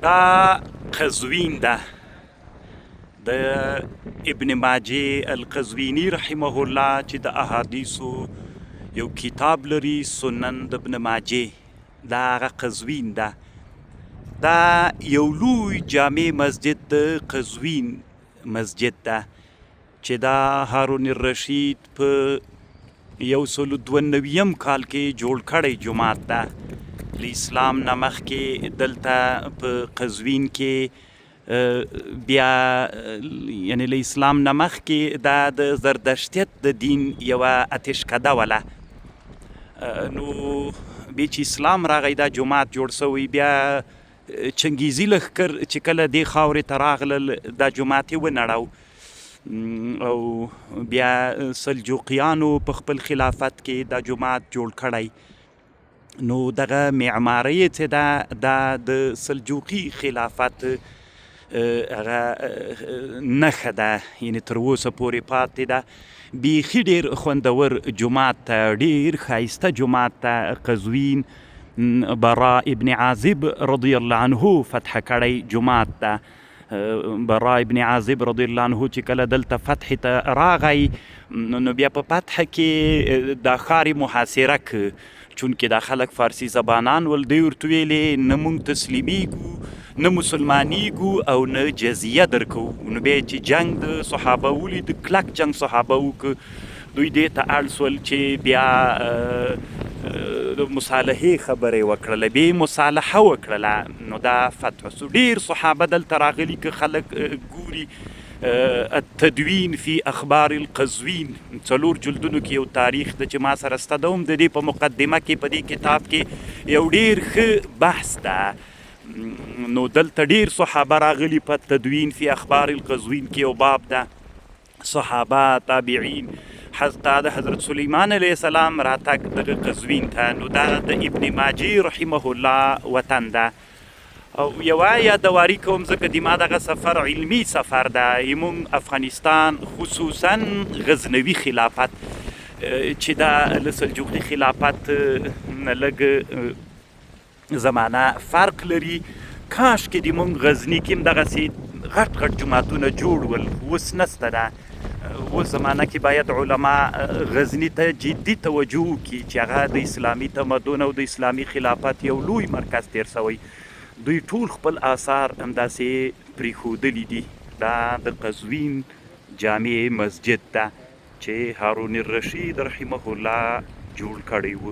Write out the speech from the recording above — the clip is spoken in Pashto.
دا قزوین ده د ابن ماجه القزوینی رحمه الله چې د احادیثو یو کتاب لري سنن د ابن ماجه دا هغه قزوین ده. دا یو لوی جامع مسجد د قزوین مسجد ده چې دا هارون الرشید په 192 کال کې جوړ کړی جومات ده. له اسلام نه مخکې دلته په قزوین کې بیا یعنی له اسلام نه مخکې دا د زردشتیت د دین یوه اتشکده وله. نو بیا چې اسلام راغی دا جومات جوړ سوی، بیا چنګیزي لښکر چې کله دې خاورې ته راغلل دا جومات یې ونړاو او بیا سلجوقیانو په خپل خلافت کې دا جومات جوړ کړی. نو دغه معماری چې ده دا د سلجوقي خلافت هغه نښه ده، یعنې تر اوسه پورې پاتې ده. بیخي ډېر خوندور جومات ته، ډېر ښایسته جومات ته. قزوین برا ابن عازب رضی الله عنه فتح کړی جومات ده. برا ابن عازب رضی الله عنه چې کله دلته فتح ته راغی نو بیا په فتح کې دا ښار یې محاصره که، چونکې دا خلک فارسي زبانان ول. دوی ورته ویلې نه موږ تسلیمیږو نه مسلمانیږو او نه جزیه درکو. نو بیا چې جنګ د صحابه ولید، کلک جنګ صحابه وکړ، دوی دې ته اړ سول چې بیا د مصالحې خبرې وکړله، بیا مصالحه وکړله. نو دا فتح سو. ډېر صحابه دلته راغلي که خلک ګوري. التدوین فی اخبار القزوین 4 جلدونو کې یو تاریخ ده چې ما سره سته ده، هم د دې په مقدمه کې په دې کتاب کې یو ډېر ښه بحث ده. نو دلته ډېر صحابه راغلي په تدوین فی اخبار القزوین کې یو باب ده، صحابه تابعین، د حضرت سلیمان علیه السلام راتګ دغه قزوین ته. نو دا د ابن ماجه رحمه الله وطن ده. او یوه یادواري کوم ځکه د ما دغه سفر علمي سفر ده. زموږ افغانستان خصوصا غزنوي خلافت چې دا له سلجوقي خلافت نه لږ زمانه فرق لري. کاش کې د موږ غزني کې هم دغسې غټ غټ جوماتونه جوړ ول، اوس نسته ده. اوس زمانه کې باید علما غزني ته جدي توجه وکړي چې هغه د اسلامي تمدن او د اسلامي خلافت یو لوی مرکز تیر سوی. دوی ټول خپل آثار همداسې پرېښودلي دي. دا د قزوین جامع مسجد ده چې هارون الرشید رحمه الله جوړ کړی و.